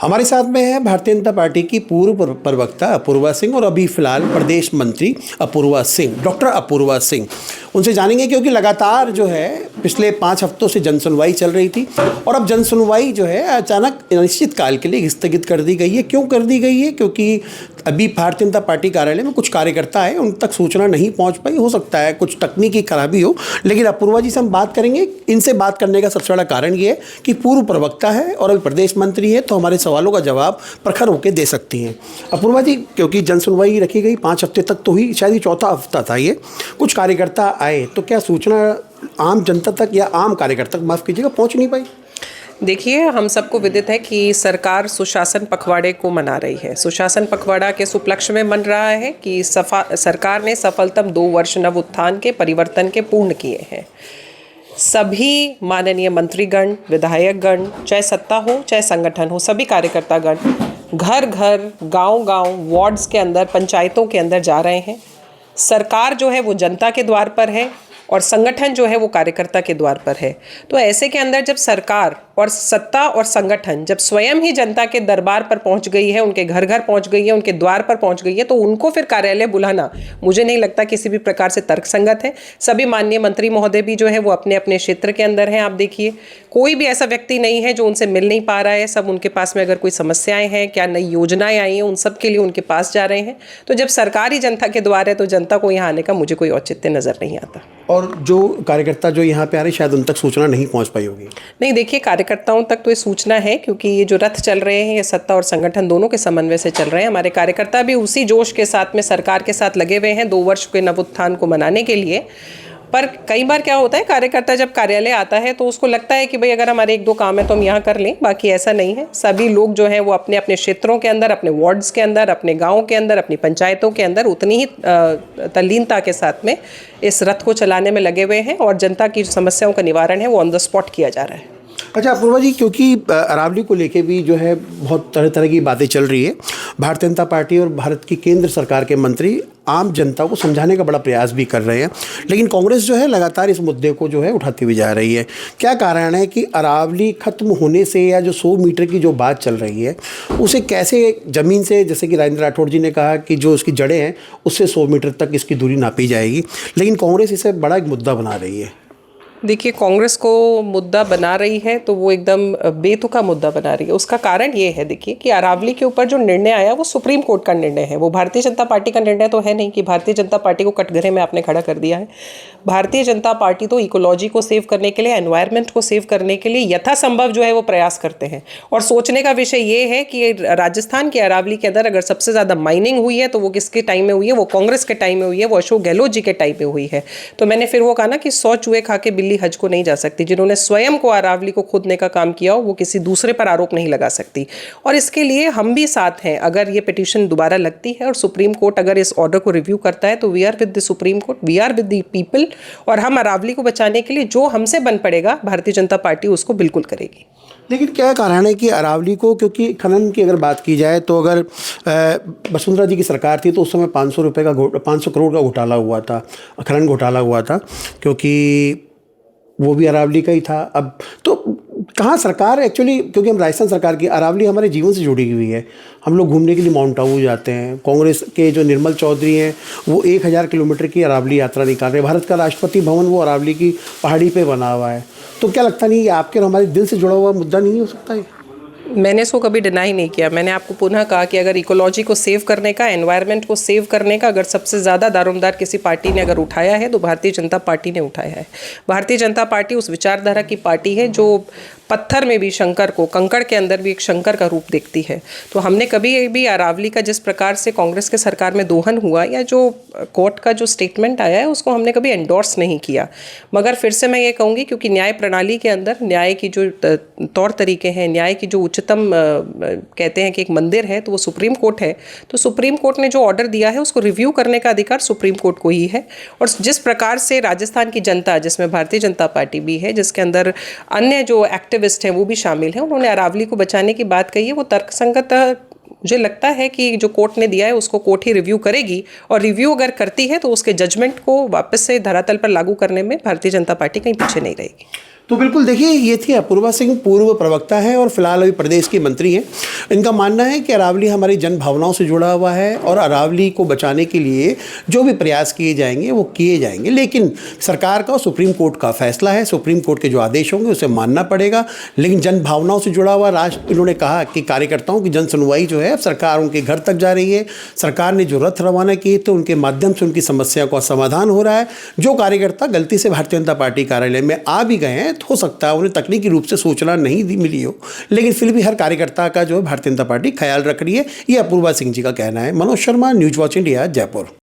हमारे साथ में है भारतीय जनता पार्टी की पूर्व प्रवक्ता अपूर्वा सिंह और अभी फिलहाल प्रदेश मंत्री अपूर्वा सिंह, डॉक्टर अपूर्वा सिंह। उनसे जानेंगे क्योंकि लगातार जो है पिछले 5 हफ्तों से जनसुनवाई चल रही थी और अब जनसुनवाई जो है अचानक अनिश्चित काल के लिए स्थगित कर दी गई है। क्यों कर दी गई है? क्योंकि अभी भारतीय जनता पार्टी कार्यालय में कुछ कार्यकर्ता है, उन तक सूचना नहीं पहुंच पाई। हो सकता है कुछ तकनीकी खराबी हो, लेकिन अपूर्वा जी से हम बात करेंगे। इनसे बात करने का सबसे बड़ा कारण ये है कि पूर्व प्रवक्ता है और अभी प्रदेश मंत्री है, तो हमारे सवालों का जवाब प्रखर होकर दे सकती हैं। अपूर्वा जी, क्योंकि जनसुनवाई रखी गई 5 हफ्ते तक, तो ही शायद ये चौथा हफ्ता था ये, कुछ कार्यकर्ता आए, तो क्या सूचना आम जनता तक या आम कार्यकर्ता तक, माफ़ कीजिएगा, पहुंच नहीं पाई? देखिए, हम सबको विदित है कि सरकार सुशासन पखवाड़े को मना रही है। सुशासन पखवाड़ा के उपलक्ष्य में मन रहा है कि सरकार ने सफलतम 2 वर्ष नव उत्थान के परिवर्तन के पूर्ण किए हैं। सभी माननीय मंत्रीगण, विधायकगण, चाहे सत्ता हो चाहे संगठन हो, सभी कार्यकर्तागण घर घर, गांव-गांव, वार्ड्स के अंदर, पंचायतों के अंदर जा रहे हैं। सरकार जो है वो जनता के द्वार पर है और संगठन जो है वो कार्यकर्ता के द्वार पर है। तो ऐसे के अंदर जब सरकार और सत्ता और संगठन जब स्वयं ही जनता के दरबार पर पहुंच गई है, उनके घर घर पहुंच गई है, उनके द्वार पर पहुंच गई है, तो उनको फिर कार्यालय बुलाना मुझे नहीं लगता किसी भी प्रकार से तर्कसंगत है। सभी माननीय मंत्री महोदय भी जो है वो अपने अपने क्षेत्र के अंदर हैं। आप देखिए, कोई भी ऐसा व्यक्ति नहीं है जो उनसे मिल नहीं पा रहा है। सब उनके पास में अगर कोई समस्याएं हैं, क्या नई योजनाएं आई हैं, उन सब के लिए उनके पास जा रहे हैं। तो जब सरकार ही जनता के द्वार है, तो जनता को यहाँ आने का मुझे कोई औचित्य नजर नहीं आता। और जो कार्यकर्ता जो यहाँ पे आ रहे, शायद उन तक सूचना नहीं पहुँच पाई होगी। नहीं, देखिए, कार्यकर्ताओं तक तो ये सूचना है, क्योंकि ये जो रथ चल रहे हैं ये सत्ता और संगठन दोनों के समन्वय से चल रहे हैं। हमारे कार्यकर्ता भी उसी जोश के साथ में सरकार के साथ लगे हुए हैं 2 वर्ष के नवोत्थान को मनाने के लिए। पर कई बार क्या होता है, कार्यकर्ता जब कार्यालय आता है तो उसको लगता है कि भाई अगर हमारे 1-2 काम है तो हम यहाँ कर लें, बाकी ऐसा नहीं है। सभी लोग जो हैं वो अपने अपने क्षेत्रों के अंदर, अपने वार्ड्स के अंदर, अपने गाँव के अंदर, अपनी पंचायतों के अंदर उतनी ही तल्लीनता के साथ में इस रथ को चलाने में लगे हुए हैं और जनता की जो समस्याओं का निवारण है वो ऑन द स्पॉट किया जा रहा है। अच्छा अपूर्वा जी, क्योंकि अरावली को लेके भी जो है बहुत तरह तरह की बातें चल रही है। भारतीय जनता पार्टी और भारत की केंद्र सरकार के मंत्री आम जनता को समझाने का बड़ा प्रयास भी कर रहे हैं, लेकिन कांग्रेस जो है लगातार इस मुद्दे को जो है उठाती हुई जा रही है। क्या कारण है कि अरावली खत्म होने से या जो 100 मीटर की जो बात चल रही है, उसे कैसे ज़मीन से, जैसे कि राजेंद्र राठौड़ जी ने कहा कि जो उसकी जड़ें हैं उससे 100 मीटर तक इसकी दूरी नापी जाएगी, लेकिन कांग्रेस इसे बड़ा एक मुद्दा बना रही है। देखिए, कांग्रेस को मुद्दा बना रही है तो वो एकदम बेतुका मुद्दा बना रही है। उसका कारण ये है, देखिए, कि अरावली के ऊपर जो निर्णय आया वो सुप्रीम कोर्ट का निर्णय है। वो भारतीय जनता पार्टी का निर्णय तो है नहीं कि भारतीय जनता पार्टी को कटघरे में आपने खड़ा कर दिया है। भारतीय जनता पार्टी तो इकोलॉजी को सेव करने के लिए, एनवायरनमेंट को सेव करने के लिए यथासंभव जो है वो प्रयास करते हैं। और सोचने का विषय ये है कि राजस्थान के अरावली के अंदर अगर सबसे ज़्यादा माइनिंग हुई है तो वो किसके टाइम में हुई है? वो कांग्रेस के टाइम में हुई है, वो अशोक गहलोत जी के टाइम में हुई है। तो मैंने फिर वो कहा ना कि 100 चूहे खा के बिल्ली हज को नहीं जा सकती। जिन्होंने स्वयं को अरावली को खोदने का काम किया हो वो किसी दूसरे पर आरोप नहीं लगा सकती। और इसके लिए हम भी साथ हैं। अगर ये पिटीशन दोबारा लगती है और सुप्रीम कोर्ट अगर इस ऑर्डर को रिव्यू करता है तो we are with the supreme court, we are with the people. और हम अरावली को बचाने के लिए जो हमसे बन पड़ेगा भारतीय जनता पार्टी उसको बिल्कुल करेगी। लेकिन क्या कारण है कि अरावली को, क्योंकि खनन की अगर बात की जाए तो अगर वसुंधरा जी की सरकार थी तो उस समय 500 करोड़ का घोटाला हुआ था, खनन घोटाला हुआ था, क्योंकि वो भी अरावली का ही था। अब तो कहाँ सरकार एक्चुअली, क्योंकि हम राजस्थान सरकार की, अरावली हमारे जीवन से जुड़ी हुई है। हम लोग घूमने के लिए माउंट आबू जाते हैं। कांग्रेस के जो निर्मल चौधरी हैं वो 1000 किलोमीटर की अरावली यात्रा निकाल रहे हैं। भारत का राष्ट्रपति भवन वो अरावली की पहाड़ी पे बना हुआ है। तो क्या लगता नहीं, ये आपके और हमारे दिल से जुड़ा हुआ मुद्दा नहीं हो सकता है? मैंने इसको कभी डिनाई नहीं किया। मैंने आपको पुनः कहा कि अगर इकोलॉजी को सेव करने का, एनवायरनमेंट को सेव करने का अगर सबसे ज़्यादा दारोमदार किसी पार्टी ने अगर उठाया है तो भारतीय जनता पार्टी ने उठाया है। भारतीय जनता पार्टी उस विचारधारा की पार्टी है जो पत्थर में भी शंकर को, कंकड़ के अंदर भी एक शंकर का रूप देखती है। तो हमने कभी भी अरावली का जिस प्रकार से कांग्रेस के सरकार में दोहन हुआ या जो कोर्ट का जो स्टेटमेंट आया है उसको हमने कभी एंडोर्स नहीं किया। मगर फिर से मैं ये कहूँगी, क्योंकि न्याय प्रणाली के अंदर न्याय की जो तौर तरीके हैं, न्याय की जो उच्चतम कहते हैं कि एक मंदिर है तो वो सुप्रीम कोर्ट है। तो सुप्रीम कोर्ट ने जो ऑर्डर दिया है उसको रिव्यू करने का अधिकार सुप्रीम कोर्ट को ही है। और जिस प्रकार से राजस्थान की जनता, जिसमें भारतीय जनता पार्टी भी है, जिसके अंदर अन्य जो एक्टिविस्ट हैं वो भी शामिल हैं, उन्होंने अरावली को बचाने की बात कही है, वो तर्कसंगत मुझे लगता है कि जो कोर्ट ने दिया है उसको कोर्ट ही रिव्यू करेगी। और रिव्यू अगर करती है तो उसके जजमेंट को वापस से धरातल पर लागू करने में भारतीय जनता पार्टी कहीं पीछे नहीं रहेगी। तो बिल्कुल देखिए, ये थी अपूर्वा सिंह, पूर्व प्रवक्ता है और फिलहाल अभी प्रदेश की मंत्री हैं। इनका मानना है कि अरावली हमारी जन भावनाओं से जुड़ा हुआ है और अरावली को बचाने के लिए जो भी प्रयास किए जाएंगे वो किए जाएंगे, लेकिन सरकार का और सुप्रीम कोर्ट का फैसला है, सुप्रीम कोर्ट के जो आदेश होंगे उसे मानना पड़ेगा। लेकिन जन भावनाओं से जुड़ा हुआ राष्ट्र, इन्होंने कहा कि कार्यकर्ताओं की जन सुनवाई जो है अब सरकार उनके घर तक जा रही है। सरकार ने जो रथ रवाना किए तो उनके माध्यम से उनकी समस्या का समाधान हो रहा है। जो कार्यकर्ता गलती से भारतीय जनता पार्टी कार्यालय में आ भी गए हैं, हो सकता है उन्हें तकनीकी रूप से सूचना नहीं मिली हो, लेकिन फिर भी हर कार्यकर्ता का जो है भारतीय जनता पार्टी ख्याल रख रही है, ये अपूर्वा सिंह जी का कहना है। Manoj Sharma, news watch India, Jaipur.